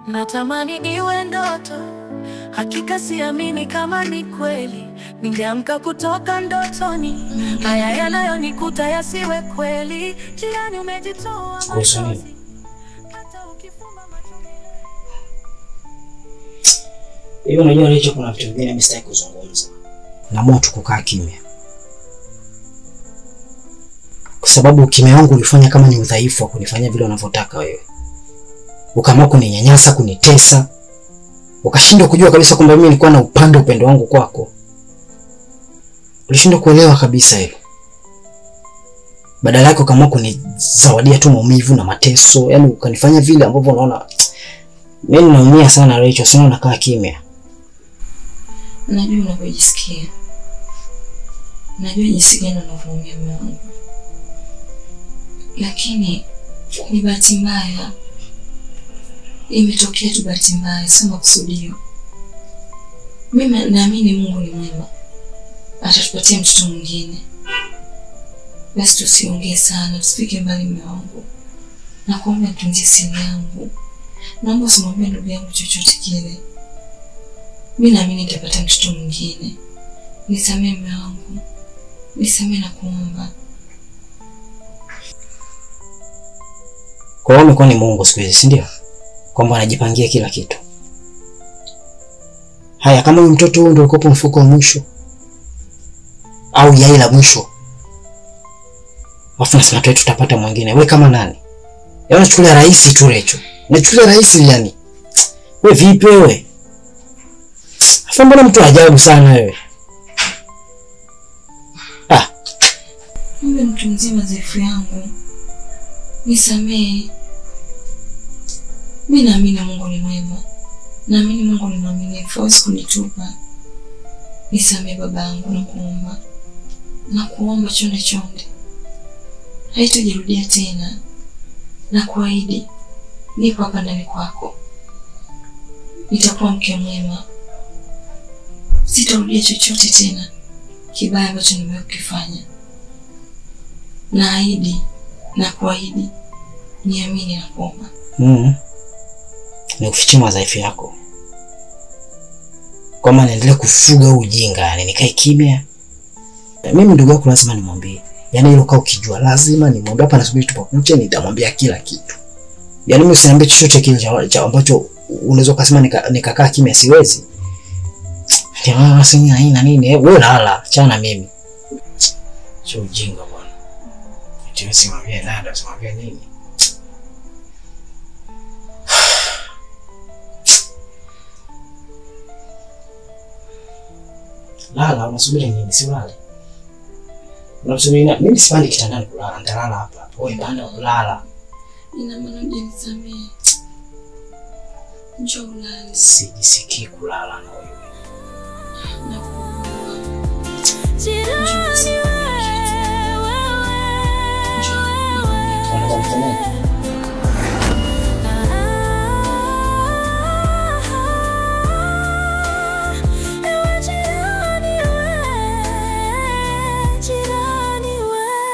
Natamani iwe ndoto, hakika siamini kama ni kweli. Ningeamka kutoka ndotoni, haya yanayonikuta yasiwe kweli. Jirani umejitoa machozi, hata ukifumba macho milele. Hiyo unajua Rachel, kuna vitu vingine mimi sitaki kuzungumza. Naamua tu kukaa kimya. Kwa sababu kimya wangu ulifanya kama ni udhaifu wa kunifanya vile unavyotaka wewe. Ukaamua kuninyanyasa, kunitesa. Ukashindwa kujua kabisa kwamba mimi nilikuwa na upendo wangu kwako. Ulishindwa kuelewa kabisa hilo. Badala yake ukaamua kunizawadia tu maumivu na mateso. Yaani ukanifanya vile ambavyo unaona mimi naumia sana Rachel, sina nakaa kimya. Najua unavyojisikia. Najua jinsi gani unavyoumia moyo wangu. Lakini ni bahati mbaya. Imetokea tu bahati mbaya, sio makusudio. Mimi naamini Mungu ni mwema. Atatupatia mtoto mwingine. Basi tusiongee sana, tusifike mbali mume wangu. Nakuomba nitunzie siri yangu. Naomba usimwambie ndugu yangu chochote kile. Mimi naamini nitapata mtoto mwingine. Nisamehe mume wangu. Nisamehe na kuomba. Kwa hiyo umekuwa ni Mungu siku hizi, si ndio? Kwamba anajipangia kila kitu. Haya, kama huyu mtoto huyu ndio ulikopo mfuko wa mwisho au yai la mwisho, afu nasema tutapata mwingine. Wewe kama nani? Yaani unachukulia rahisi tu Rachel. Unachukulia rahisi yani. Wewe vipi wewe? Afu mbona mtu ajabu sana wewe? Mimi mtu mzima dhaifu yangu. Nisamehe. Mimi naamini Mungu ni mwema. Naamini Mungu ni mwaminifu, hawezi kunitupa. Nisamehe babangu na kuomba. Na kuomba chonde. Haitajirudia tena. Na kuahidi nipo hapa ndani kwako. Nitakuwa mke mwema. Sitarudia chochote tena kibaya ambacho nimekifanya. Naahidi na kuahidi. Niamini na kuomba. Nikufichia madhaifu yako. Kwa maana naendelea kufuga ujinga, yani nikae kimya. Mimi ndugu yako lazima nimwambie. Yaani hilo kaa ukijua lazima nimwambie, hapa nasubiri tupakuche nitamwambia kila kitu. Yaani mimi usiniambie chochote kile cha ambacho unaweza kusema nikakaa kimya, siwezi. Ndio sina haina nini, wewe lala, chana mimi. Sio ujinga bwana. Eti simwambie dada, simwambie nini? Lala, unasubiri nini? Si ulale. Unasubiri nini? Mimi sipandi kitandani kulala, ndalala hapa. Wewe panda ulala. Ina maana hujanisamehe. Njoo ulale. Sijisikii kulala na wewe. Jirani wewe.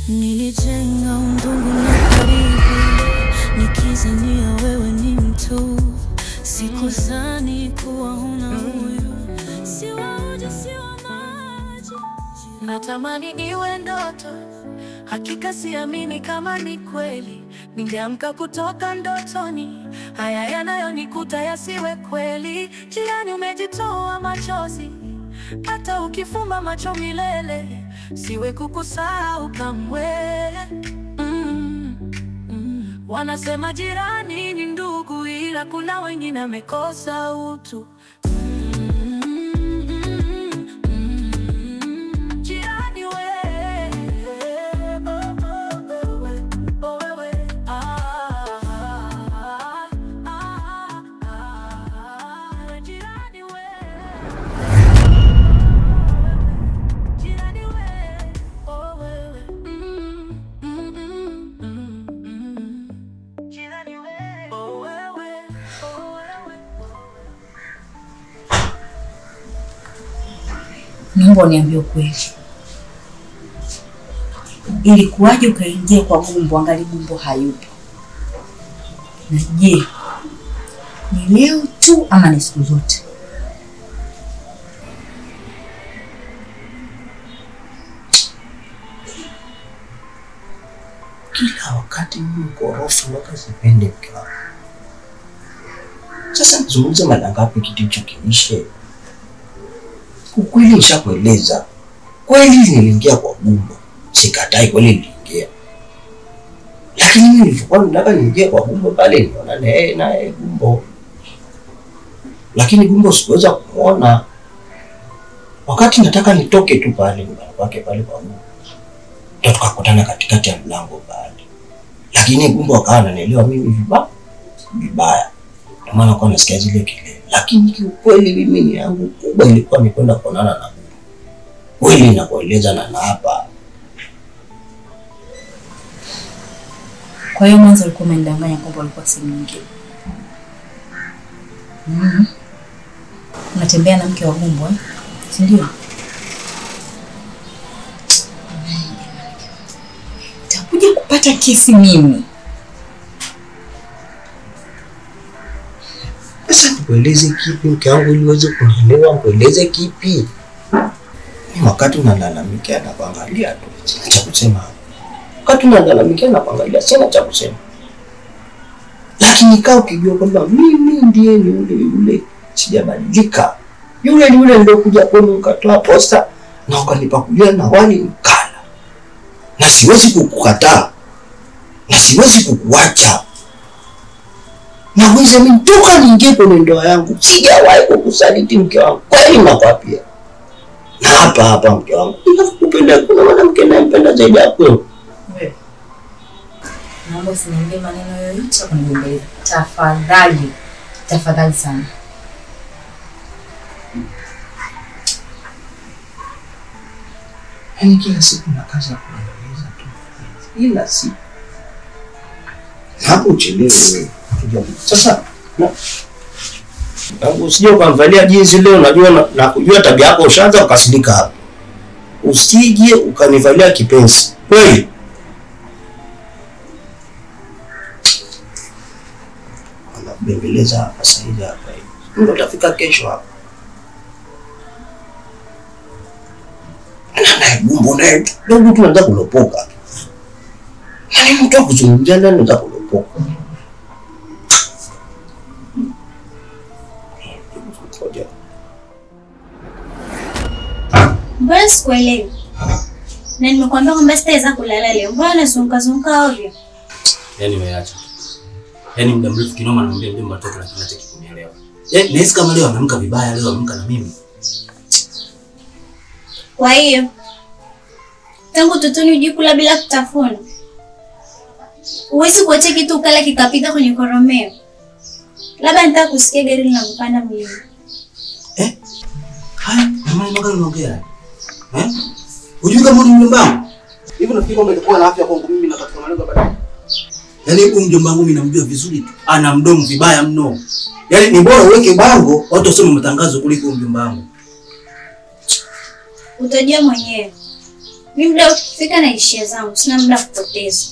Nilijenga undugu na karibu, nikizania wewe ni mtu. Sikuzani kuwa huna huyu, siwa uji siwa maji. Natamani iwe ndoto, hakika siamini kama ni kweli. Ningeamka kutoka ndotoni, haya yanayonikuta yasiwe kweli. Jirani umejitoa machozi, hata ukifumba macho milele. Siwe kukusahau kamwe. Wanasema jirani ni ndugu, ila kuna wengine amekosa utu. Jirani wewe, wewe, jirani wewe. Naomba uniambie ukweli. Ilikuwaje ukaingia kwa Gumbo angali Gumbo hayupo? Na je, ni leo tu ama ni siku zote? Kila wakati mimi korofi waka sipende mke wangu. Sasa nizungumze mara ngapi kitu hicho kiishe? Ukweli nishakueleza. Kweli niliingia kwa Gumbo. Sikatai kweli niliingia. Lakini mimi nilikuwa nataka niingie kwa Gumbo pale niona naye Gumbo. Lakini Gumbo sikuweza kumuona. Wakati nataka nitoke tu pale nyumbani kwake pale kwa Gumbo. Tukakutana katikati ya mlango pale. Lakini Gumbo akawa ananielewa mimi vibaya. Ndio maana kwa nasikia zile kelele. Lakini kiukweli mimi ni yangu kubwa ilikuwa ni kwenda kuonana na Gumbo. Kweli nakueleza na hapa. Kwa hiyo mwanzo ulikuwa umendanganya kwamba ulikuwa sehemu nyingine. Unatembea na mke wa Gumbo, si ndio? Utakuja kupata kesi mimi. Sasa nikueleze kipi mke wangu ili uweze kunielewa? Nikueleze kipi? Mimi wakati unalalamika na kuangalia tu, sina cha kusema. Wakati unalalamika na kuangalia, sina cha kusema. Lakini kaa ukijua kwamba mimi ndiye ni yule sijabadilika. Yule ndio kuja kwenu ukatoa posta na ukanipa kulia na wali mkala. Na siwezi kukukataa. Na siwezi kukuacha. Na wewe mimi toka niingie kwenye ndoa yangu sijawahi kukusaliti mke wangu. Kweli nakwambia. Na hapa mke wangu ninakupenda, kuna mwanamke anayempenda zaidi yako. Wewe. Naomba usiniambie maneno yoyote ya kunigombeza. Tafadhali. Tafadhali sana. Yaani kila siku na kazi ya kuendeleza tu. Kila siku. Hapo uchelewe. Sasa na usije ukamvalia jinsi leo unajua na kujua tabia yako ushaanza kukasirika hapo. Usije ukanivalia kipenzi. Kweli? Anabembeleza hapa sasa hapa. Ndio utafika kesho hapa. Na Gumbo naye ndio mtu anaanza kulopoka. Yaani mtu akuzungumzia ndani anaanza kulopoka. Mbona sikuelewi? Na nimekuambia kwamba sitaweza kulala leo. Mbona unazunguka ovyo? Yaani umeacha. Yaani muda mrefu kinoma naambia mjomba atoke lakini hataki kunielewa. Yaani nahisi kama leo ameamka vibaya, leo ameamka na mimi. Kwa hiyo tangu tutoni ujikula bila kutafuna. Uwezi kuacha kitu ukala kikapita kwenye koromeo. Labda nitaka kusikia gari linapanda mlima. Haya, mama mwaga unaongea. Unajua kama ni mjomba wangu? Hivi nafikiri kwamba ilikuwa na afya kwangu mimi na katika malengo baadaye. Yaani huyu mjomba wangu mimi namjua vizuri tu. Ana mdomo vibaya mno. Yaani ni bora uweke bango watu wasome matangazo kuliko mjomba wangu. Utajua mwenyewe. Mimi muda ukifika na ishia zangu, sina muda kupoteza.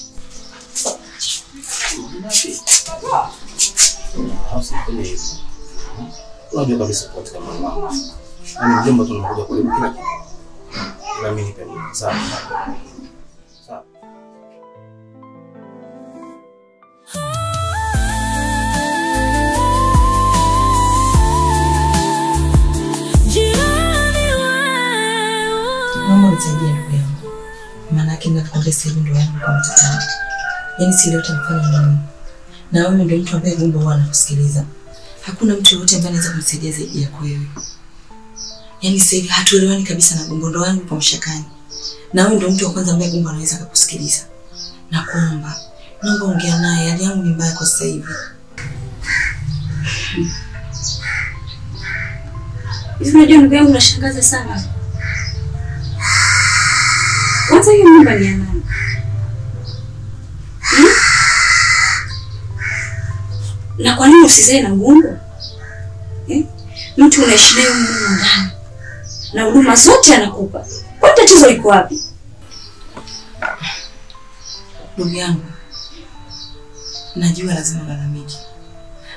Unajua kabisa kwa katika mama. Yaani mjomba tunakuja kulipa kila kitu. Na mimi nipe nini? Sawa. Sawa. Mama nisaidie ndugu yangu. Maana yake ninakwambia sasa ndio yangu kwa mtatani. Yaani si leo utamfanya nini? Na wewe ndio mtu ambaye Gumbo huwa anakusikiliza. Hakuna mtu yote ambaye anaweza kumsaidia zaidi yako wewe. Yaani sasa hivi hatuelewani kabisa na Gumbo, ndo yangu kwa mshakani. Na wewe ndio mtu wa kwanza ambaye Gumbo anaweza kukusikiliza. Nakuomba, naomba ongea naye, hali yangu ni mbaya kwa sasa hivi. Hivi unajua ndugu yangu unashangaza sana. Kwanza hiyo nyumba ni ya nani? Na kwa nini usizae na Gumbo? Mtu unaishi naye huko ndani. Na huduma zote anakupa. Kwa tatizo liko wapi? Ndugu yangu, Najua lazima lalamike.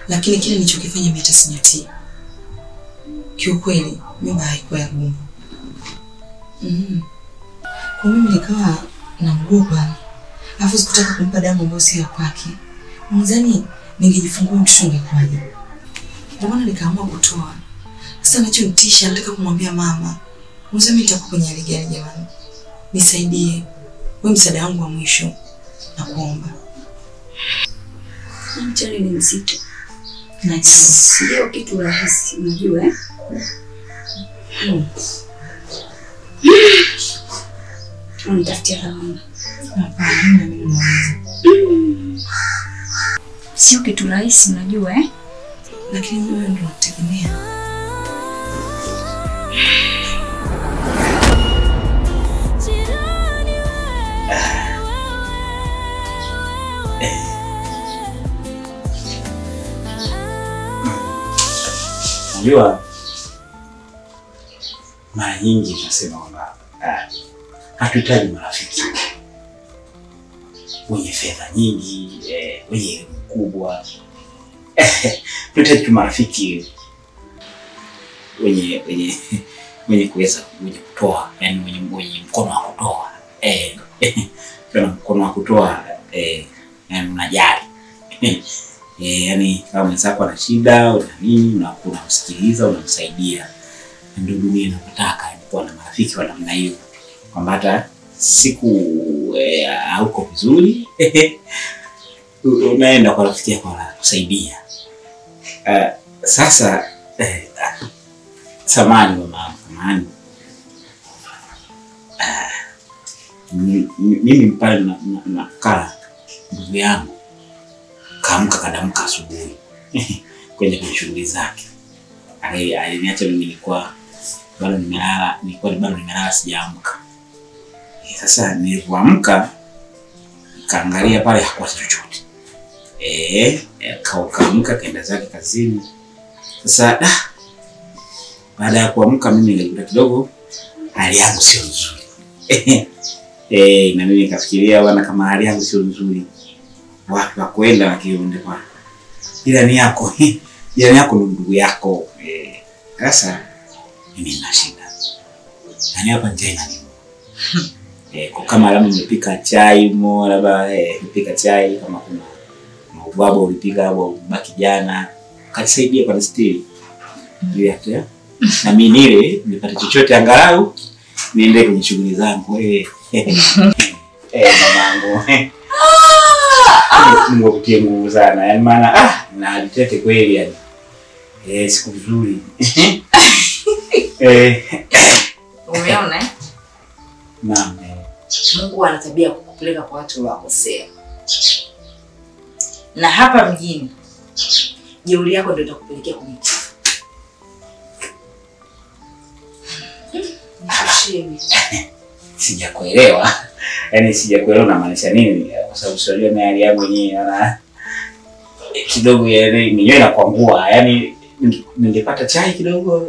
Lakini kile nilichokifanya mimi hatasinyatia. Kiukweli mimba haikuwa ya Gumbo. Kwa mimi nikawa naogopa. Alafu sikutaka kumpa damu ambayo si ya kwake. Mzani ningejifungua mtoto ungekwaje. Ndio maana nikaamua kutoa. Sasa nachonitisha nataka kumwambia mama. Mzani nitakuwa kwenye hali gani jamani? Nisaidie. Wewe msaada wangu wa mwisho. Nakuomba. Mchele ni mzito. Na Sio kitu rahisi, unajua eh? Unitafutia lawama. Hapana, mimi naweza. Sio kitu rahisi, unajua eh? Lakini wewe ndio unategemea. Unajua mara nyingi tunasema kwamba hatuhitaji marafiki wenye fedha nyingi, wenye elimu kubwa. Tunahitaji marafiki wenye kuweza kutoa, yani wenye mkono wa kutoa. Kuna mkono wa kutoa, yani unajali. Yani kama mwenzako ana shida au nini, unamsikiliza, unamsaidia. Ndio dunia inataka kuwa na marafiki wa namna hiyo. Kwamba hata siku hauko vizuri, unaenda kwa rafiki yako kusaidia. Sasa samani mama, samani. Mimi pale nakaa ndugu yangu kaamka kadamka asubuhi kwenye shughuli zake. Aliniacha mimi nilikuwa bado nimelala sijaamka. Sasa nilipoamka kaangalia pale hakuwa chochote. Kaamka kaenda zake kazini. Sasa baada ya kuamka mimi nilikuta kidogo hali yangu sio nzuri. Na mimi nikafikiria bwana, kama hali yangu sio nzuri, wapi wa kwenda wakiende kwa jirani yako. Jirani yako ni ndugu yako. Sasa mimi nina shida. Yaani hapa njaa inaniuma. Kwa kama labda nimepika chai labda nipika chai, kama kuna ubwabwa ulipika hapo baki jana, kanisaidia kwa stili. Ndio yake. Na mimi nile nipate chochote angalau niende kwenye shughuli zangu. Mamangu. Mungu akutie nguvu sana. Yaani maana na alitete kweli yani. Siku nzuri. Umeona eh? Naam. Mungu ana tabia kukupeleka kwa watu waliokosea. Na hapa mjini jeuri yako ndio itakupelekea kwenye kifo. Sijakuelewa. Yaani sijakuelewa unamaanisha nini? Kwa sababu sio na hali yangu yenyewe na kidogo yani mwenyewe nakwangua. Yaani ningepata chai kidogo,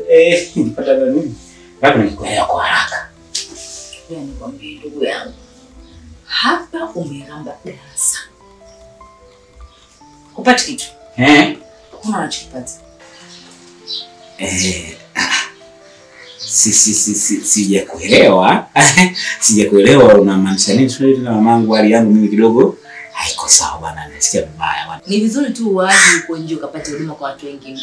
ningepata nini? Bado nikuelewa kwa haraka. Yaani kwambie ndugu yangu, hapa umeramba darasa. Kupata kitu. Kuna unachopata. Sijakuelewa. Sijakuelewa unamaanisha nini? Sio na mamangu hali yangu mimi kidogo haiko sawa bwana, nasikia vibaya bwana. Ni vizuri tu uaje uko nje ukapata huduma kwa watu wengine.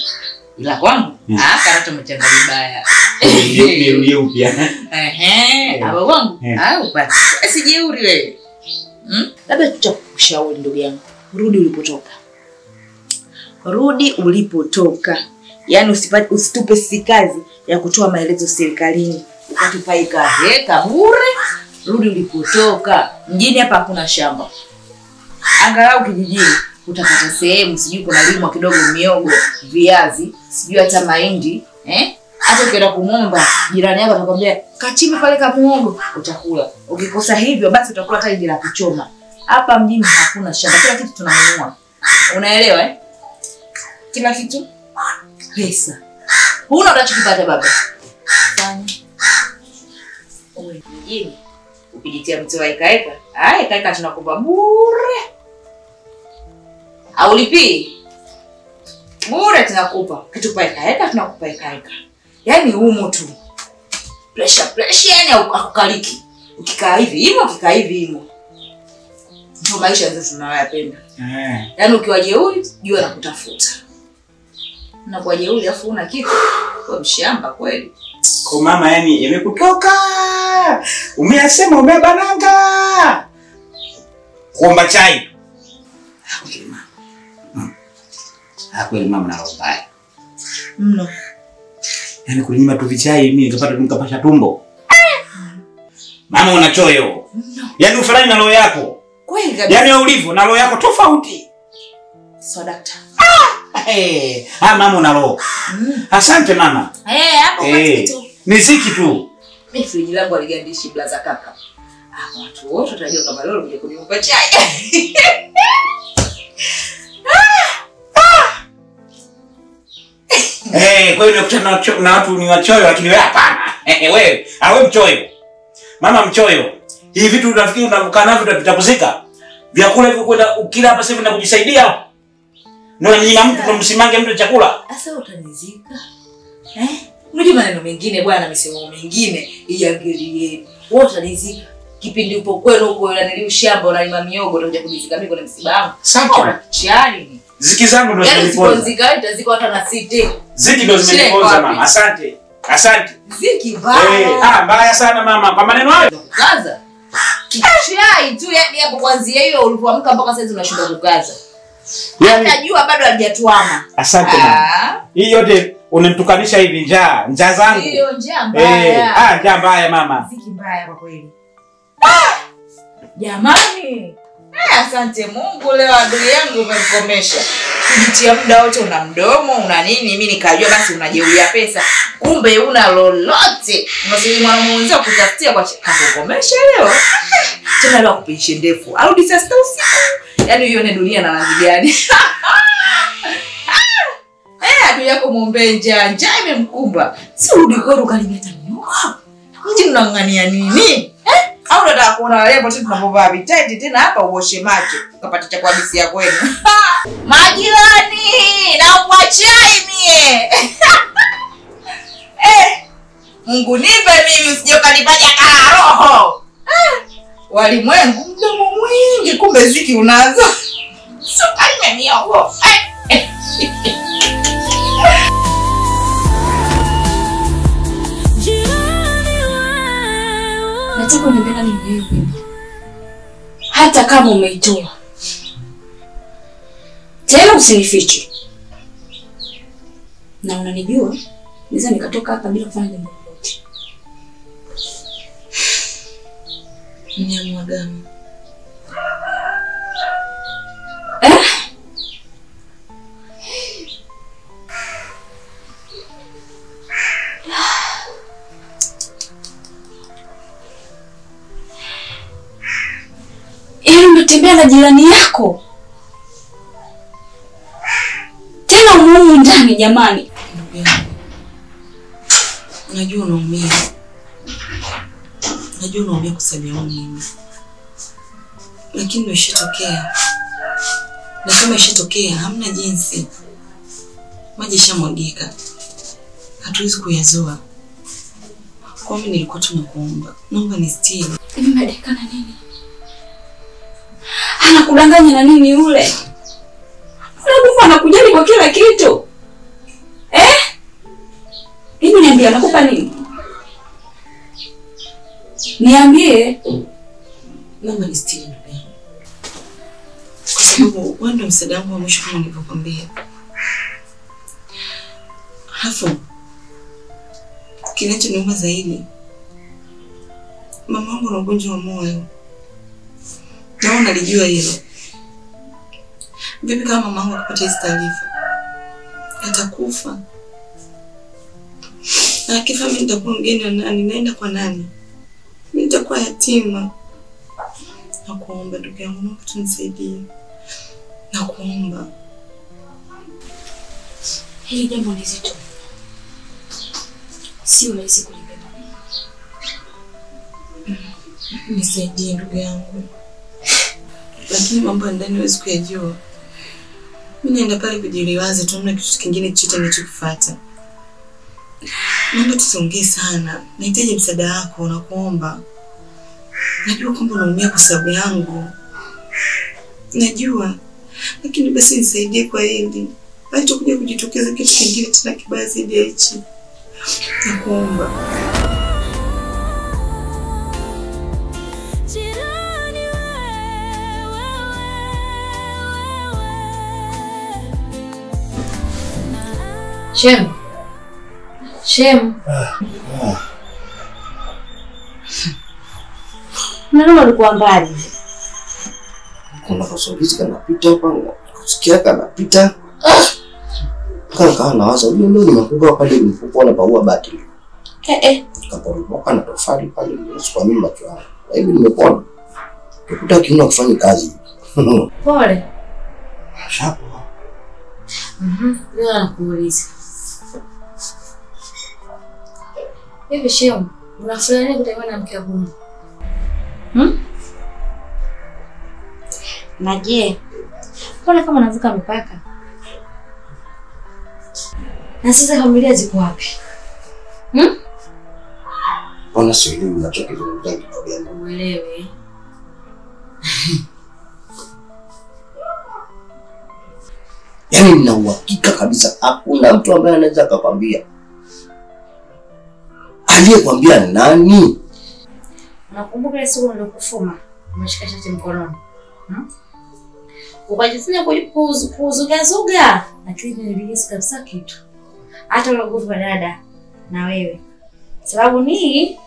Ila kwangu, karata umechanga vibaya. Nirudie upya. Aba wangu, upate. Sijeuri wewe. Labda tutakushauri ndugu yangu. Rudi ulipotoka. Rudi ulipotoka. Yaani usitupe sisi kazi ya kutoa maelezo serikalini. Ukatupaika heka bure. Rudi ulipotoka. Mjini hapa hakuna shamba. Angalau kijijini utapata sehemu, sijui kuna limwa kidogo miogo, viazi, sijui hata mahindi, hata ukienda kumomba jirani yako atakwambia kachimba pale kama muogo utakula. Ukikosa hivyo basi utakula hata ingi la kuchoma. Hapa mjini hakuna shamba, kila kitu tunanunua. Unaelewa eh? Kila kitu pesa. Huna unachokipata baba. Fanya. Wewe mjini ukijitia mtu wa ikaeka, kaeka tunakupa bure. Aulipi. Bure tunakupa. Kitupa eka tunakupa eka. Yaani humo tu. Pressure yani akukaliki. Ukikaa hivi himo, ukikaa hivi himo. Ndio maisha yetu tunayoyapenda. Yaani ukiwa jeuri, jua na kutafuta. Na kwa jeuri afu una kitu, kwa mshamba kweli. Kwa mama yani imekutoka. Umeyasema umebananga. Kuomba chai. Kweli mama. Kweli mama na roho mbaya. Mno. Yaani kulinyima tu vichai mimi nikapata nikapasha tumbo. Mama una choyo. No. Yaani ufanani na roho yako. Kweli kabisa. Yaani ulivyo na roho yako tofauti. So daktari. Mama una roho. Asante mama. Hapo kwa kitu. Miziki tu. Mimi friji langu aligandishi blaza kaka. Watu wote watajua kama leo kuja kunipa chai. Kwa hiyo nimekutana na watu ni wachoyo lakini wewe hapana. Wewe mchoyo. Mama mchoyo. Hivi vitu unafikiri unavuka navyo vitakuzika? Vyakula hivyo kwenda ukila hapa sasa na kujisaidia. Ndio nyima mtu kumsimange mtu chakula. Sasa utanizika. Unajua maneno mengine bwana misemo mingine iangelieni. Wewe utanizika. Kipindi upo kwenu huko unaniliu shamba unalima miogo utakuja kunizika mimi kwa msiba wangu. Sasa chali. Ziki zangu ndio zimeniponza. Yaani zika itazika hata na site. Ziki ndio zimeniponza mama. Asante. Ziki mbaya. Mbaya sana mama. Kwa maneno hayo. Kukaza. Chai tu yani hapo kuanzia hiyo ulipoamka mpaka sasa unashinda kukaza. Yaani najua bado hajatuama. Asante mama. Hii yote unamtukanisha hivi njaa zangu. Hiyo njaa mbaya. Njaa mbaya mama. Ziki mbaya kwa kweli. Jamani. Asante Mungu leo adui yangu umenikomesha. Kujitia muda wote una mdomo, una nini, mimi nikajua basi unajeulia pesa. Kumbe una lolote. Unasema mwanamume wenzao kutafutia kwa kukomesha leo. Tena leo kupishe ndefu. Arudi saa 6 usiku. Yaani uione dunia na rangi gani. Adui yako muombe njaa imemkumba. Si urudi kwenu kalimeta nyoa. Mji mnang'ania nini? Au unataka kuona wale wote tunapovaa vitete tena hapa uoshe macho ukapata cha kuhadisi ya kwenu. Majirani, naomba chai mie. Mungu nipe mimi usije ukanipaja kala roho. Walimwengu mdomo mwingi kumbe ziki unazo. Sio kama miogo. Nataka uniambie nani wewe. Hata kama umeitoa. Tena usinifiche. Na unanijua, naweza nikatoka hapa bila kufanya jambo lolote. Mnyama gani? Unatembea na jirani yako. Tena umumu ndani jamani. Najua unaumia. Najua unaumia kusalia mimi. Lakini ndio ishatokea. Na kama ishatokea hamna jinsi. Maji shamwagika. Hatuwezi kuyazoa. Kwa mimi nilikuwa tunakuomba. Naomba nistiri. Hivi madeka na nini? Anakudanganya na nini yule? Mungu anakujali kwa kila kitu. Hivi niambie anakupa nini? Niambie. Naomba nistiri ndugu yangu. Kwa sababu wewe ndio msaada wangu wa mwisho kama nilivyokuambia. Hafu. Kinachoniuma zaidi. Mama wangu ana ugonjwa wa moyo. Na unalijua hilo. Vipi kama mama wangu akapata hizo taarifa? Atakufa. Na akifa mimi nitakuwa mgeni wa nani? Naenda kwa nani? Mimi nitakuwa yatima. Nakuomba ndugu yangu, naomba tunisaidie. Nakuomba. Hili jambo ni zito. Sio rahisi kulibeba. Nisaidie ndugu yangu. Lakini mambo ndani huwezi kuyajua. Mimi naenda pale kujiliwaza tu, hamna kitu kingine chochote nilichokifuata. Naomba tusiongee sana. Nahitaji msaada wako, nakuomba. Najua kwamba unaumia kwa sababu yangu. Najua. Lakini basi nisaidie kwa hili. Haitakuja kujitokeza kitu kingine tena kibaya zaidi ya hichi. Nakuomba. Shem. Nani alikuwa mbali? Kuna kasauti kanapita hapa, kusikia kanapita. Kana nawaza huyo ndio nimekuwa pale nilipokuwa napaua bati. Kaporomoka na tofali pale kwa mimi macho yangu. Na hivi nimepona. Kukuta kiuna kufanya kazi. Pole. Shapo. Leo nakuuliza. Hivi Shem, unafanya nini kutembea na mke wako? Na je, mbona kama unavuka mipaka? Na sasa familia ziko wapi? Mbona sielewi unachokizungumza kitu gani? Uelewe. Yaani nina uhakika kabisa hakuna mtu ambaye anaweza kukwambia. Aliyekwambia nani? Nakumbuka ile siku nilokufuma, umeshika shati mkononi. Ukajifanya kuzuga, lakini nilihisi kabisa kitu. Hata ule nguvu wa dada na wewe. Sababu ni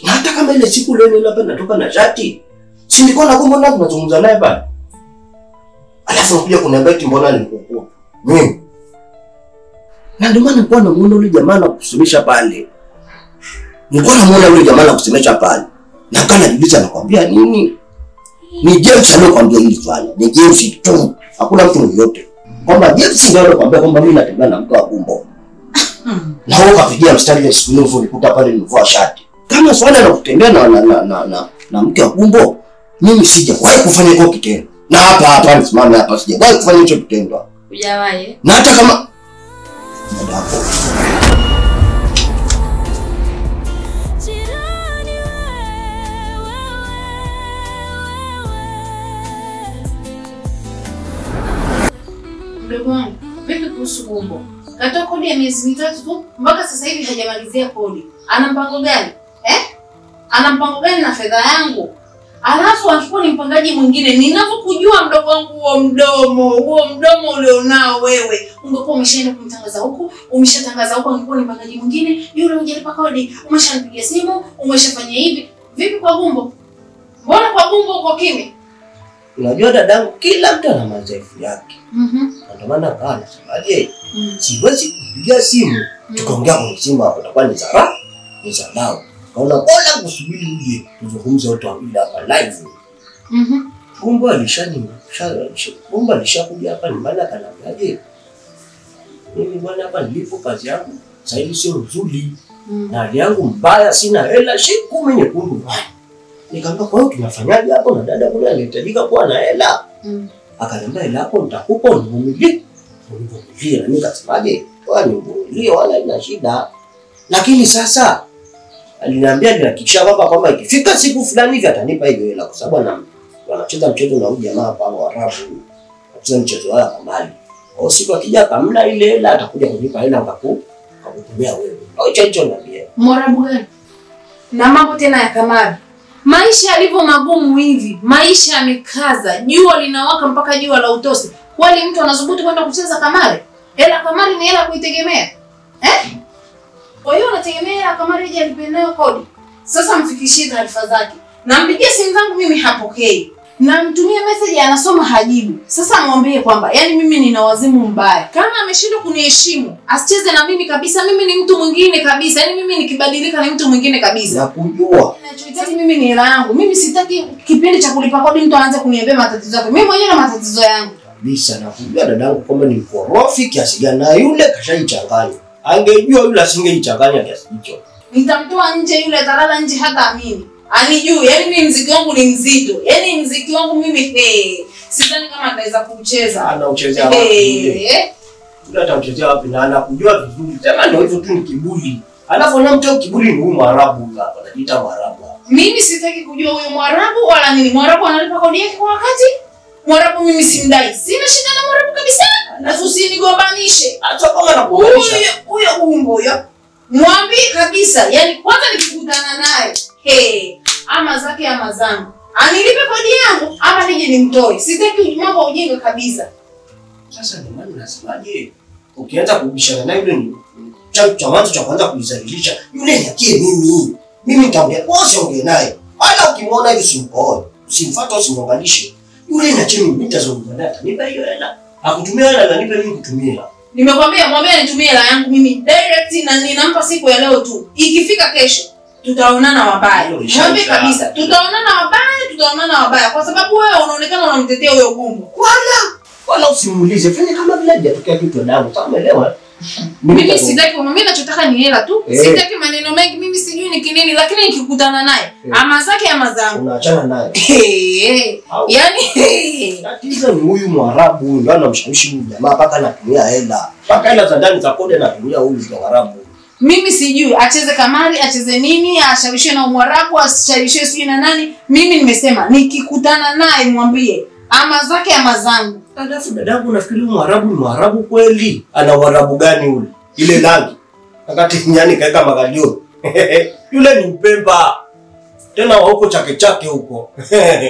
na hata kama ile siku leo nilapa natoka na shati. Si nilikuwa nakumbuka tunazungumza naye pale. Alafu unakuja kuniambia eti mbona nilikuwa. Mimi. Na ndio maana nilikuwa namuona yule jamaa na kusemesha pale. Nilikuwa namuona yule jamaa na kusemesha pale. Na kana jibiza anakuambia nini? Ni James anakuambia hili swali. Ni James tu. Hakuna mtu mwingine. Kwamba James ndio anakuambia kwamba mimi natembea na mke wa Gumbo. Na wewe ukapigia mstari ile siku ile ulikuta pale nilivua shati. Kama swala la kutembea na mke wa Gumbo, mimi sijawahi kufanya hiyo kitendo. Na hapa nisimame hapa sijawahi kufanya hicho kitendo. Hujawahi? Na hata kama ndako Mdogo wangu, vipi kuhusu Gumbo? Katoa kodi ya miezi 3 tu, mpaka sasa hivi hajamalizia kodi. Ana mpango gani? Ana mpango gani na fedha yangu? Alafu anachukua ni mpangaji mwingine. Ninapokujua mdogo wangu, huo mdomo ulionao wewe, ungekuwa umeshaenda kumtangaza huko, umeshatangaza huko, ungekuwa ni mpangaji mwingine. Yule hujalipa kodi, umeshanipigia simu, umeshafanya hivi. Vipi kwa Gumbo? Mbona kwa Gumbo uko kimya? unajua dadangu kila mtu ana madhaifu yake. Ndio maana kana semaje? Siwezi kupigia simu tukaongea kwa simu hapo itakuwa ni zarau. Kaona bora kusubiri uje tuzungumze wote wawili hapa live. Gumbo alishakuja hapa ni maana kanamjaje? Mimi bwana hapa nilipo kazi yangu sasa hivi sio nzuri. Na hali yangu mbaya, sina hela, shiku mwenye kundu. Nikamwambia kwa hiyo tunafanyaje hapo na dada kule anahitajika kuwa na hela. Akaniambia hela hapo nitakupa univumilie. Univumilie na nikasemaje? Kwani univumilie wala ina shida. Lakini sasa aliniambia nihakikisha kwamba ikifika siku fulani hivi atanipa hiyo hela kwa sababu wanacheza mchezo na huyu jamaa hapa wa Arabu. Anacheza mchezo wala kamali. Au siku akija kamla ile hela atakuja kunipa hela akakutumia wewe. Au chanjo na bia. Mwarabu gani? Na mambo tena ya kamari. Maisha yalivyo magumu hivi, maisha yamekaza, jua linawaka mpaka jua la utosi. Kwani mtu anadhubutu kwenda kucheza kamari? Hela kamari ni hela kuitegemea. Kwa hiyo unategemea hela kamari ije alipenayo kodi. Sasa mfikishie taarifa zake. Nampigia simu zangu mimi hapokei. Namtumia message anasoma hajibu. Sasa mwambie kwamba yani mimi nina wazimu mbaya. Kama ameshindwa kuniheshimu, asicheze na mimi kabisa. Mimi ni mtu mwingine kabisa. Yani mimi nikibadilika ni mtu mwingine kabisa. Nakujua. Ninachohitaji mimi ni hela yangu. Mimi sitaki kipindi cha kulipa kodi mtu aanze kuniambia matatizo yake. Mimi mwenyewe na matatizo yangu. Kabisa nakujua dadangu kwamba ni mkorofi kiasi gani na yule kashaichanganya. Angejua yule asingeichanganya kiasi hicho. Nitamtoa nje yule atalala nje hata amini. Anijui, yani mimi mziki wangu ni mzito. Yani mziki wangu mimi sidhani kama ataweza kucheza. Anauchezea wapi? Ndio atauchezea wapi na anakujua vizuri. Sema ndio hivyo tu ni kiburi. Alafu na mtu kiburi ni huyu Mwarabu hapa. Anajiita Mwarabu. Mimi sitaki kujua huyo Mwarabu wala nini. Mwarabu analipa kodi yake kwa wakati. Mwarabu mimi simdai. Sina shida na Mwarabu kabisa. Na usinigombanishe. Hata kama anakuonesha. Huyo umbo huyo. Mwambie kabisa. Yaani kwanza nikikutana naye, ama zake ama zangu. Anilipe kodi yangu ama nije nimtoe. Sitaki mambo ujinga kabisa. Sasa ndio maana nasemaje? Ukianza kubishana naye yule ni cha mwanzo cha kwanza kujizalilisha. Yule niakie mimi. Mimi nitaongea, usiongee naye. Wala ukimwona hivi usimpoe. Usimfuate usimwangalishe. Yule niachie mimi nitazungumza naye. Nipa hiyo hela. Akutumia hela na nipe mimi kutumia. Nimekwambia mwambie anitumie hela yangu mimi direct na ninampa siku ya leo tu. Ikifika kesho tutaonana wabaya. Mwambie kabisa tutaonana wabaya kwa sababu wewe unaonekana unamtetea huyo Gumbo. Wala usimuulize. Fanya kama vile hajatokea kitu damu. Umeelewa? Mimi sitaki mimi nachotaka ni hela tu. Sitaki maneno mengi mimi sijui ni kinini lakini nikikutana naye ama zake ama zangu. Unaachana naye. Yaani tatizo ni huyu Mwarabu ndio anamshawishi huyu jamaa mpaka anatumia hela. Mpaka hela za ndani za kodi anatumia huyu Mwarabu. Mimi sijui acheze kamari, acheze nini, ashawishwe na Mwarabu, ashawishwe sijui na nani. Mimi nimesema nikikutana naye mwambie ama zake ama zangu. Alafu dadangu nafikiri Mwarabu ni Mwarabu kweli. Ana Mwarabu gani ule? Ile rangi. Wakati nyani kaeka magalio. Yule ni Mpemba. Tena wa huko chake chake huko.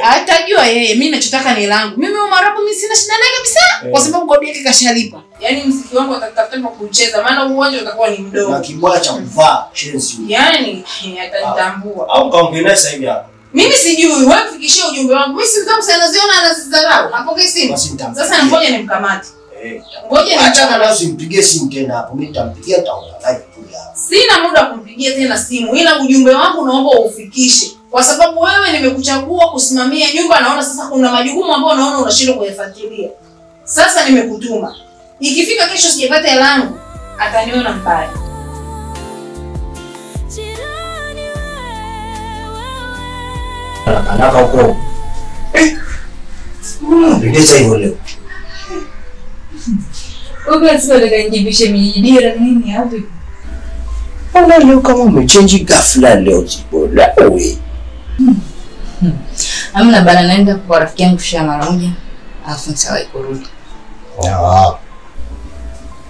Atajua yeye, mimi nachotaka ni langu. Mimi Mwarabu mimi sina shida naye kabisa kwa sababu kodi yake kashalipa. Yaani mziki wangu atatafuta kwa kucheza maana uwanja utakuwa ni mdogo. Na kibwa cha kuvaa shenzi. Yaani atanitambua. Au kaongelea sasa hivi hapa. Mimi sijui, wewe fikishie ujumbe wangu. Mimi si mtamu sana ziona anazidharau. Hapokei simu. Sasa ngoja nimkamate. Ngoja nimtaka na usimpigie simu tena hapo. Mimi nitampigia taona live tu hapo. Sina muda kumpigia tena simu ila ujumbe wangu naomba ufikishe. Kwa sababu wewe nimekuchagua kusimamia nyumba naona sasa kuna majukumu ambayo naona unashindwa kuyafuatilia. Sasa nimekutuma. Ikifika kesho sijapata hela yangu, ataniona mbaya. Anaka huko. Ndeza hiyo leo. Wewe sio nataka nijibishe mijidira nini hapo? Mbona leo kama umechange ghafla leo jibo la wewe? Amna bana naenda kwa rafiki yangu kisha mara moja. Alafu nitawahi kurudi.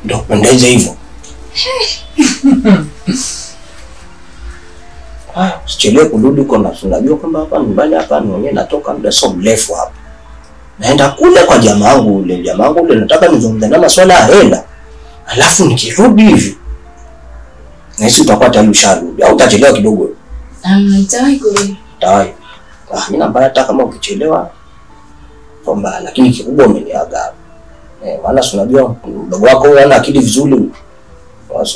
Ndio pendeza hivyo. Sichelewe kurudi kwa na unajua kwamba hapa nyumbani hapa mwenyewe natoka muda so mrefu hapa. Naenda kule kwa jamaa wangu ule nataka nizungumze na masuala ya hela. Alafu nikirudi hivi na hisi utakuwa tayari usharudi au utachelewa kidogo? Nitawahi kurudi. Tayari. Mimi nambaya hata kama ukichelewa kwamba lakini kikubwa umeniaga. Maana unajua mdogo wako ana akili vizuri.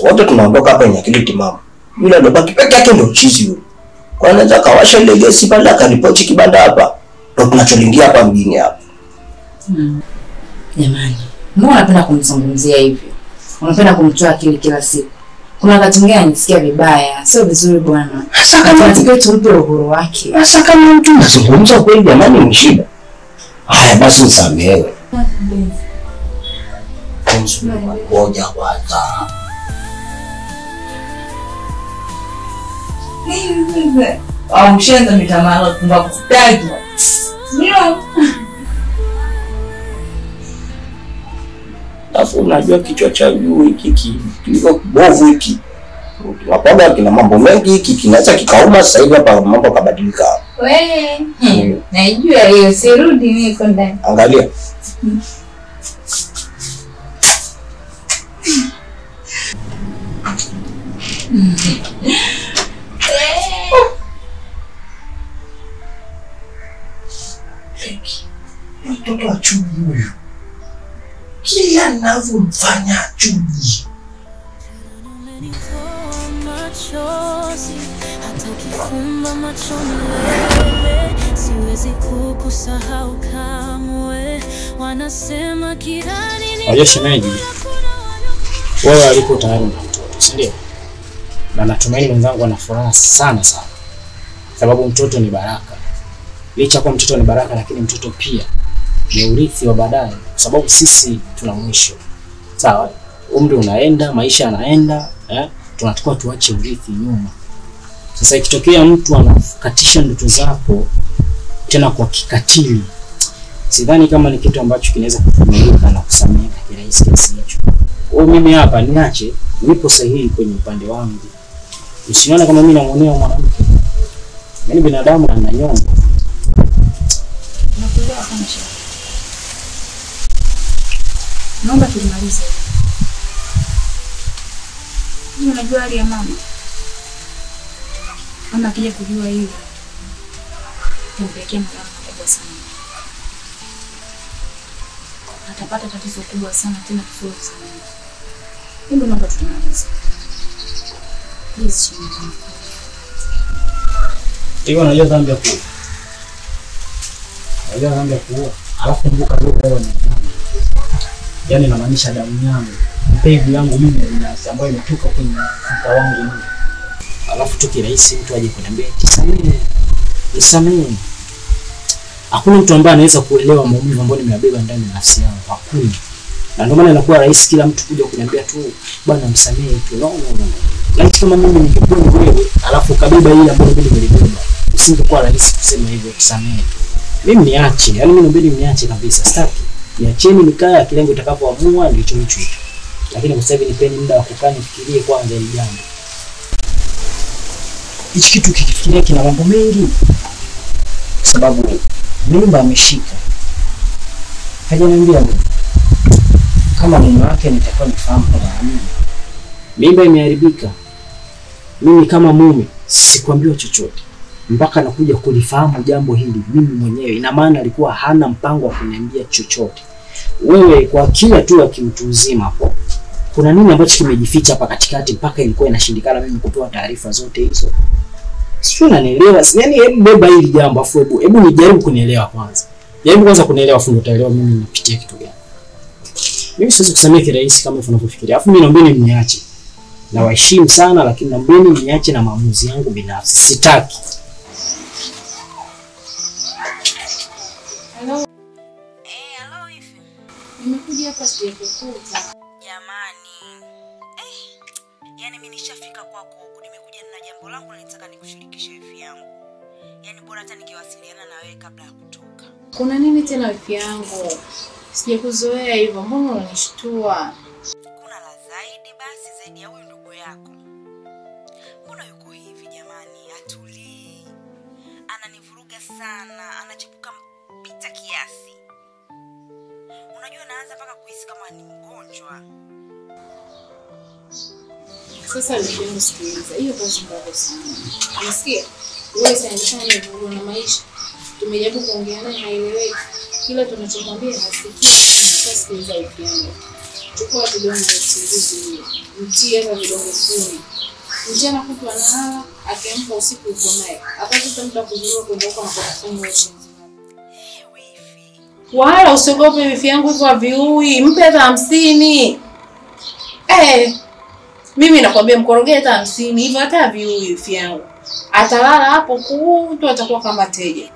Wote tunaondoka hapa yenye akili timamu. Yule ndo baki peke yake ndo chizi yule. Kwa anaweza kawasha ile gesi pale akanipoti kibanda hapa. Ndo tunacholingia hapa mjini hapa. Jamani, mbona unapenda kumzungumzia hivyo? Unapenda kumtoa akili kila siku. Kuna wakati mwingine anisikia vibaya, sio vizuri bwana. Sasa kama tunataka tumpe uhuru wake. Sasa kama mtu anazungumza kweli jamani ni shida. Haya basi nisamehewe. Ngoja kwanza. Mshenza mitamalo kumba kutaki. Ndio. Alafu unajua kichwa cha juu hiki kiko kibovu hiki. Tunapoga kina mambo mengi hiki kinaacha kikauma sasa hivi hapa mambo kabadilika. Wewe. Naijua hiyo sirudi mimi kwa ndani. Angalia. Mtoto wa Chuji huyu. Kila ninavyomfanya Chuji. Hata ukifumba macho milele siwezi kukusahau kamwe. Wanasema kirani ni Wajua shemeji, wewe alipo tayari na mtoto, si ndio? Na natumaini mwenzangu ana furaha sana sana. sababu mtoto ni baraka. Licha kwa mtoto ni baraka, lakini mtoto pia ni urithi wa baadaye, kwa sababu sisi tuna mwisho. Sawa, umri unaenda, maisha yanaenda, tunatakiwa tuache urithi nyuma. Sasa ikitokea mtu anakatisha ndoto zako tena kwa kikatili, sidhani kama ni kitu ambacho kinaweza kuvumilika na kusameheka kirahisi kiasi hicho. Kwa mimi hapa niache, nipo sahihi kwenye upande wangu. Usione kama mimi namuonea mwanamke. Mimi binadamu na nanyonga. Nakuelewa sana shida. Naomba tulimalize. Mimi unajua hali ya mama. Mama akija kujua hivi, tumpelekea madhara makubwa sana. Atapata tatizo kubwa sana tena kusoro sana. Hebu naomba tulimalize. Please shida. Hiyo unajua dhambi ya kuua. Unajua dhambi ya kuua. Alafu kumbuka leo ni yaani inamaanisha damu yangu. Mbegu yangu mimi binafsi ambayo imetoka kwenye mfuko wangu mimi. Alafu tu kirahisi mtu aje kuniambia nisamehe. Hakuna mtu ambaye anaweza kuelewa maumivu ambayo nimeyabeba ndani ya nafsi yangu. Hakuna. Na ndio maana inakuwa rahisi kila mtu kuja kuniambia tu bwana msamehe tu. No. Lakini kama mimi ningekuwa wewe, alafu kabeba ile ambayo mimi nilibeba, usingekuwa rahisi kusema hivyo kusamehe. Mimi niache, yaani mimi naomba niache kabisa, sitaki. Niacheni nikae, akili yangu itakapoamua ndicho hicho. Lakini kwa sababu nipeni muda wa kukaa nifikirie kwanza hili jambo. Hichi kitu kikifikiria kina mambo mengi. Sababu mimba ameshika. Hajaniambia kama mume wake nitakuwa nifahamu kwa nini. Mimba imeharibika. Mimi kama mume sikwambiwa chochote mpaka nakuja kulifahamu jambo hili mimi mwenyewe. Ina maana alikuwa hana mpango wa kuniambia chochote. Wewe kwa kila tu ya kiutu uzima hapo, kuna nini ambacho kimejificha hapa katikati mpaka ilikuwa inashindikana mimi kutoa taarifa zote hizo? Sio, unanielewa? Yaani hebu beba hili jambo afu hebu nijaribu kunielewa kwanza. Jaribu kwanza kunielewa afu ndio utaelewa mimi nipitie kitu gani. Mimi siwezi kusamea kirahisi kama unavyofikiria. Afu mimi naomba niache. Na waheshimu sana, lakini naomba niache na maamuzi yangu binafsi. Sitaki. Hello. Hello hivi. Nimekuja hapa sijakukuta. Jamani. Yaani mimi nishafika kwako huku, nimekuja na jambo langu na nitaka nikushirikishe wifi yangu. Yaani bora hata nikiwasiliana na wewe kabla ya kutoka. Kuna nini tena wifi yangu? Sijakuzoea hivyo, mbona unanishtua? Kuna la zaidi basi zaidi ya huyu ndugu yako. Mbona yuko hivi jamani? Atulii. Ananivuruga sana, anachepuka pita kiasi. Unajua naanza mpaka kuhisi kama ni mgonjwa. Sasa ndio sikiliza. Hiyo kazi ndogo sana. Unasikia? Wewe sasa ndio na maisha. Tumejaribu kuongea naye haeleweki. Kila tunachokwambia hasikii. Sasa sikiliza wifi yangu. Chukua vidonge vya usingizi, mtie hapa vidonge 10. Mchana kutwa analala, akiamka usiku uko naye. Akapata mtu akuzurua kwenda huko na kufanya ushenzi. Wala usiogope wifi yangu, hivyo haviui. Mpe hata 50. Mimi nakwambia mkorogee hata 50, hivyo hata haviui wifi yangu. Atalala hapo kutwa, atakuwa kama teja.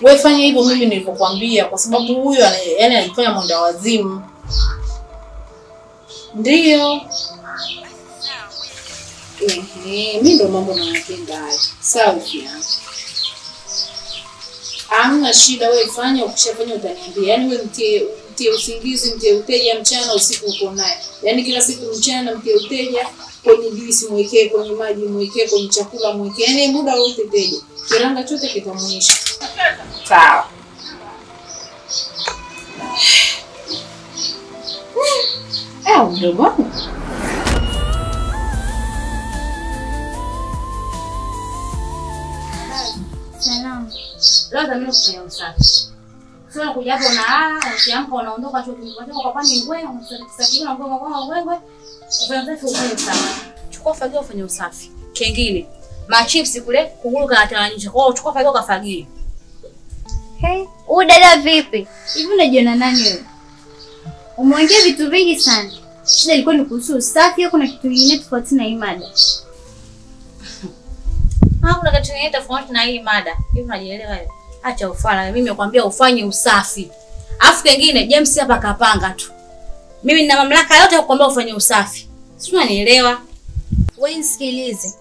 Wewe fanya hivyo mimi nilivyokuambia, kwa sababu huyo yani alifanya mwenda wazimu. Ndio. Mimi ndo mambo nayapenda hayo. Sawa pia. Hamna shida, wewe fanya, ukishafanya utaniambia. Yaani wewe mtie usingizi, mtie uteja mchana, usiku uko naye. Yaani kila siku mchana mtie uteja, kwenye juisi mwekee, kwenye maji mwekee, kwenye chakula mwekee. Yaani muda wote teja. Kiranga chote kitamuisha. Sawa. Mdogo wangu. Salamu. Leo zamani kufanya usafi. Sio kuja hapo unalala, ukiamka unaondoka chuo kimoja kwa kwani ngwe, unasafiri na ngwe kwa ngwe. Ufanye usafi. Chukua fagio ufanye usafi. Kingine, machips kule kunguru kanatawanyisha. Kwa hiyo chukua fagio kafagie. Dada vipi? Hivi unajiona nani wewe? Umeongea vitu vingi sana. Shida ilikuwa ni kuhusu usafi au kuna kitu kingine tofauti na hii mada? Hakuna kitu kingine tofauti na hii mada. Hivi unajielewa wewe? Acha ufala. Mimi nimekwambia ufanye usafi. Alafu kingine James hapa kapanga tu. Mimi nina mamlaka yote ya kukwambia ufanye usafi. Si unanielewa? Wewe nisikilize.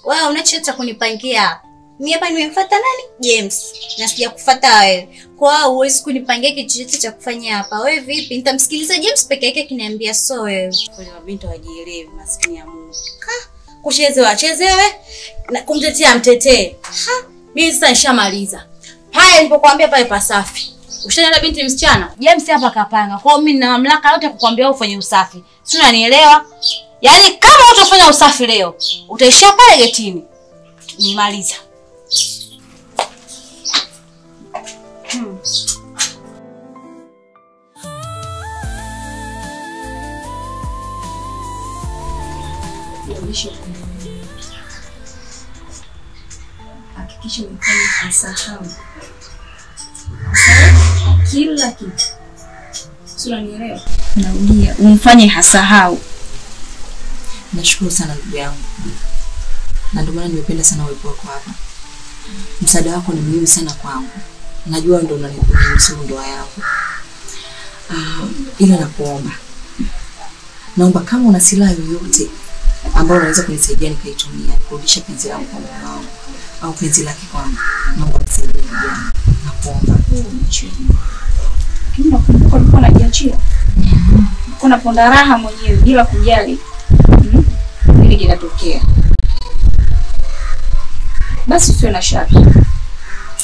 Wewe unachotaka kunipangia hapa. Mimi hapa nimemfuata nani? James. Na sija kufuata wewe. Kwa hiyo huwezi kunipangia kitu chochote cha kufanya hapa. Wewe vipi? Nitamsikiliza James peke yake kiniambia so wewe. Kwa mabinti wajielewe maskini ya Mungu. Kuchezewa achezewe na kumtetea mtetee. Mimi sasa nishamaliza. Pale nilipokuambia pale pasafi. Ushaniona binti msichana? James hapa kapanga. Kwa hiyo mimi nina mamlaka yote kukuambia ufanye usafi. Si unanielewa? Yaani kama utafanya usafi leo, utaishia pale getini. Nimaliza. Hakikisha umefanya hasahau kila kitu. Sura nielewa. Narudia, umfanye hasahau. Nashukuru sana ndugu yangu. Na ndio maana nimependa sana uwepo wako hapa. Msaada wako ni muhimu sana kwangu. Najua ndio unanisumbua ndoa yako. Ila nakuomba. Naomba kama una silaha yoyote ambayo unaweza kunisaidia nikaitumia kurudisha penzi langu kwa mume wangu au penzi lake kwangu. Naomba nisaidie ndugu yangu. Nakuomba. Kama unakumbuka ulikuwa unajiachia. Kuna ponda raha mwenyewe bila kujali. Nini kinatokea? Basi usiwe na shaka.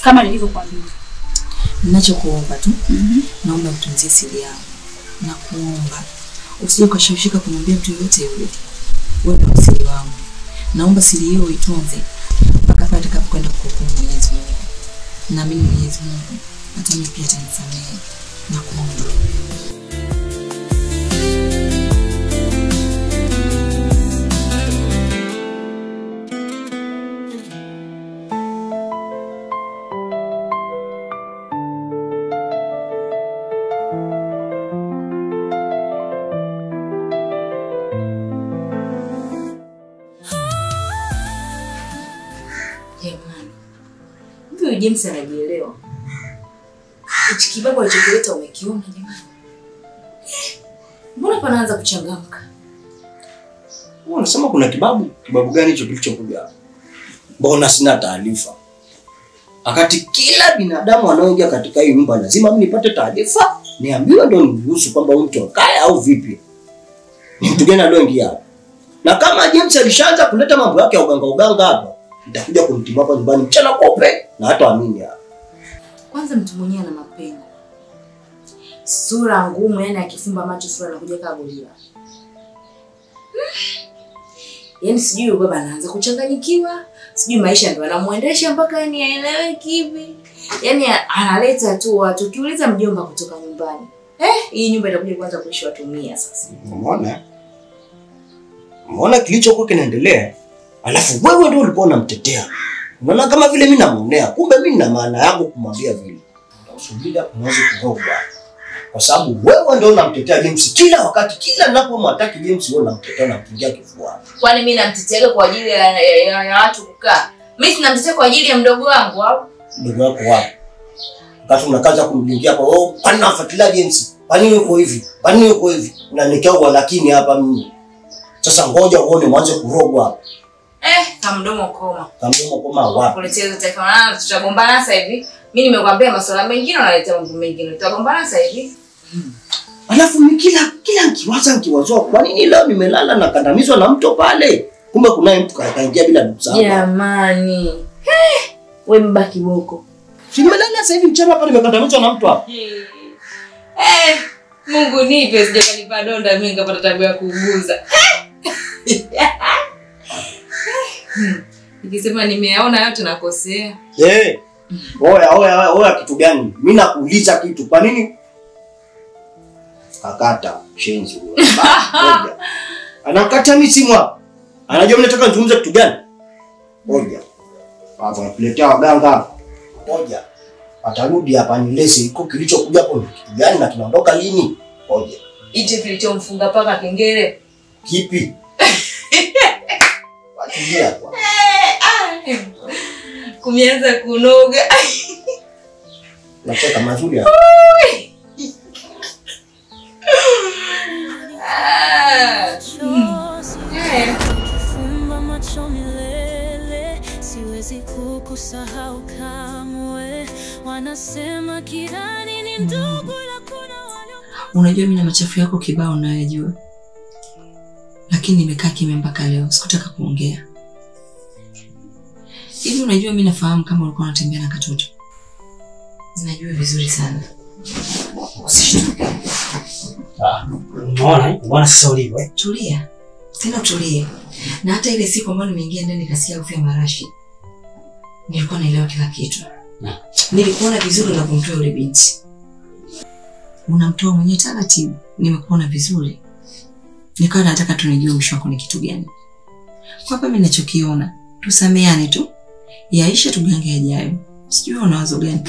Kama nilivyokuambia. Ninachokuomba tu, naomba utunzie siri yangu. Nakuomba usije ukashawishika kumwambia mtu yoyote yule. Wewe ndio siri wangu. Naomba siri hiyo uitunze mpaka pale atakapokwenda kuhukumu Mwenyezi Mungu. Na mimi Mwenyezi Mungu hata mimi pia atanisamehe. Nakuomba. James anajielewa. Hichi kibabu alichokileta umekiona jamani? Mbona panaanza kuchangamka? Unasema kuna kibabu? Kibabu gani hicho kilichokuja hapa? Mbona sina taarifa? Akati kila binadamu anaoingia katika hii nyumba lazima mimi nipate taarifa, niambiwe ndio niruhusu kwamba huyu mtu akae au vipi? Ni mtu gani anaoingia hapa? Na kama James alishaanza kuleta mambo yake ya uganga hapa, nitakuja kumtibu hapa nyumbani mchana kope na hata amini hapa. Kwanza mtu mwenyewe ana mapengo. Sura ngumu, yani akifumba macho sura anakuja kama gorila. Yaani sijui baba anaanza kuchanganyikiwa, sijui maisha ndio anamuendesha mpaka yani aeleweki hivi. Yaani analeta tu watu, ukiuliza mjomba kutoka nyumbani. Hii nyumba itakuja kwanza kuishi watu 100 sasa. Umeona kilichokuwa kinaendelea? Alafu wewe ndio ulikuwa unamtetea. Unaona kama vile mimi namuonea, kumbe mimi nina maana yangu kumwambia vile. Usubiri unaweza kuroga. Kwa sababu wewe ndio unamtetea James kila wakati, kila ninapomwataki James wewe unamtetea na kuingia kifuani. Kwani mimi namtetea kwa ajili ya watu kukaa? Mimi sinamtetea kwa ajili ya mdogo wangu au? Mdogo wako wapi? Wakati unakaza kumlingia kwa wewe, kwani unafuatilia James? Kwani yuko hivi? Kwani yuko hivi? Unanikia kwa lakini hapa mimi. Sasa ngoja uone mwanze kurogwa. Kamdomo koma. Kamdomo koma wapi? Kuletea hizo taifa na tutagombana sasa hivi. Mimi nimekwambia masuala mengine unaleta mambo mengine. Tutagombana sasa hivi. Alafu mimi kila nikiwaza kwa nini leo nimelala na kandamizwa na mto pale? Kumbe kuna mtu kaingia bila msaada. Jamani. Wewe mbaki boko. Nimelala sasa hivi mchana hapa nimekandamizwa na mto hapa. Mungu nipe sije kanipa donda mimi ngapata tabia ya kuuguza. Nikisema nimeyaona yote nakosea. Oya kitu gani? Mimi nakuuliza kitu. Kwa nini? Kakata shenzi huyo. Anakata misimu hapa. Anajua mimi nataka nizungumze kitu gani? Ngoja. Baba nakuletea waganga. Ngoja. Atarudi hapa nilese iko kilichokuja hapo kitu gani na tunaondoka lini? Ngoja. Hicho kilichomfunga paka kengele. Kipi? Watulia kwa. kumeanza kunoga. Nacheka mazuri hapa. Fumba macho milele, siwezi kukusahau kamwe. Wanasema kirani ni ndugu, la kuna wale. Unajua mimi na machafu yako kibao unayojua. Lakini nimekaa kimya mpaka leo, sikutaka kuongea. Hivi unajua mimi nafahamu kama ulikuwa unatembea na katoto. Najua vizuri sana. Usishtuke. Unaona sasa ulivyo eh? Tulia. Tena tulie. Na hata ile siku ambayo nimeingia ndani nikasikia harufu ya marashi. Nilikuwa naelewa kila kitu. Nilikuona vizuri unapomtoa yule binti. Unamtoa mwenye taratibu. Nimekuona vizuri. Nikawa nataka tunijue mwisho wako ni kitu gani. Kwa hapa mimi ninachokiona, tusameane tu. Yaisha tugange yajayo. Sijui una wazo gani?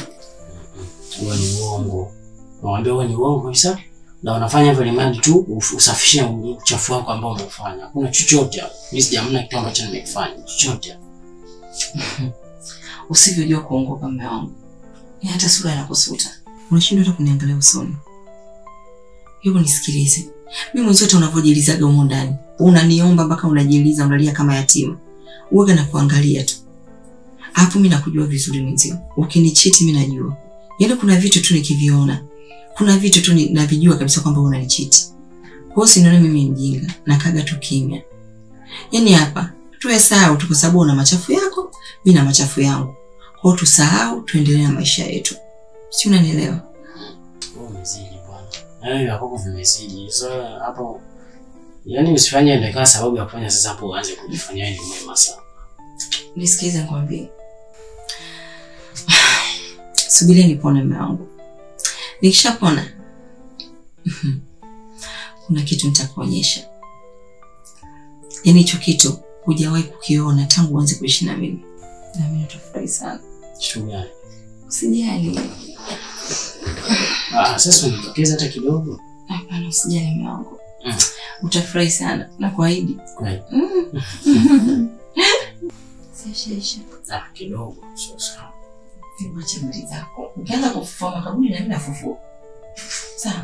Wewe ni uongo. Naambia wewe ni uongo kabisa. Na unafanya hivyo ili mradi tu usafishe uchafu wako ambao umefanya. Hakuna chochote hapo. Mimi sijamna kitu ambacho nimekifanya. Chochote. Usivyojua kuongopa mume wangu. Ni hata sura inakusuta. Unashindwa hata kuniangalia usoni. Hebu nisikilize. Mimi mwenyewe hata unavyojilizaga humo ndani. Unaniomba mpaka unajiliza unalia kama yatima. Uoga na kuangalia tu. Hapo mimi nakujua vizuri mwenzio. Ukinichiti mimi najua. Yaani kuna vitu tu nikiviona. Kuna vitu tu navijua kabisa kwamba unanichiti. Kwa hiyo sinaona mimi mjinga na kaga tu kimya. Yaani hapa tuwe sawa tu kwa sababu una machafu yako, mimi na machafu yangu. Kwa hiyo tusahau tuendelee na maisha yetu. Si unanielewa? Wewe umezidi bwana. Na wewe hapo vimezidi. So hapo yaani usifanye ndio kama sababu ya kufanya sasa hapo uanze kujifanyia ni mwema sana. Nisikize nikwambie. Subiri nipone mume wangu. Nikishapona kuna kitu nitakuonyesha. Yaani hicho kitu hujawahi kukiona tangu uanze kuishi na mimi. Na mimi nitafurahi sana. Kitu gani? Usijali. Sasa unitokeza hata kidogo. Hapana, usijali mume wangu. Utafurahi sana na kuahidi. Kweli. Sisha. Kidogo sasa. Vimache mbili zako. Ukianza kufufua makaburi na mimi nafufua. Sawa.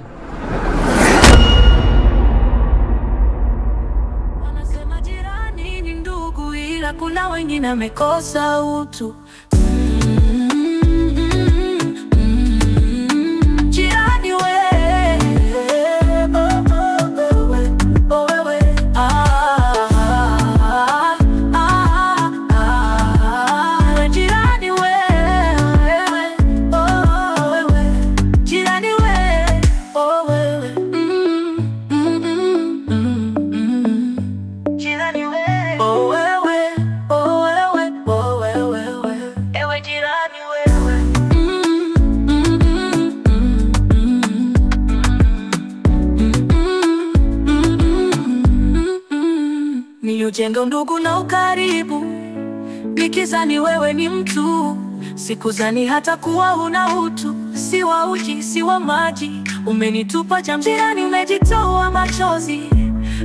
Wanasema jirani ni ndugu, ila kuna wengine wamekosa utu. Jirani wewe, wewe, jirani wewe, jirani wewe, jirani wewe, ewe jirani wewe. Ni ujenge ndugu na ukaribu, nikizani wewe ni mtu, sikuzani hata kuwa una utu. Si wa uji, si wa maji, umenitupa jamjirani, umejitoa machozi.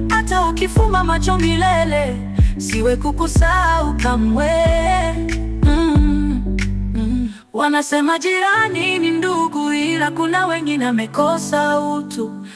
Hata ukifumba macho milele, siwe kukusahau kamwe. Wanasema jirani ni ndugu, ila kuna wengine wamekosa utu.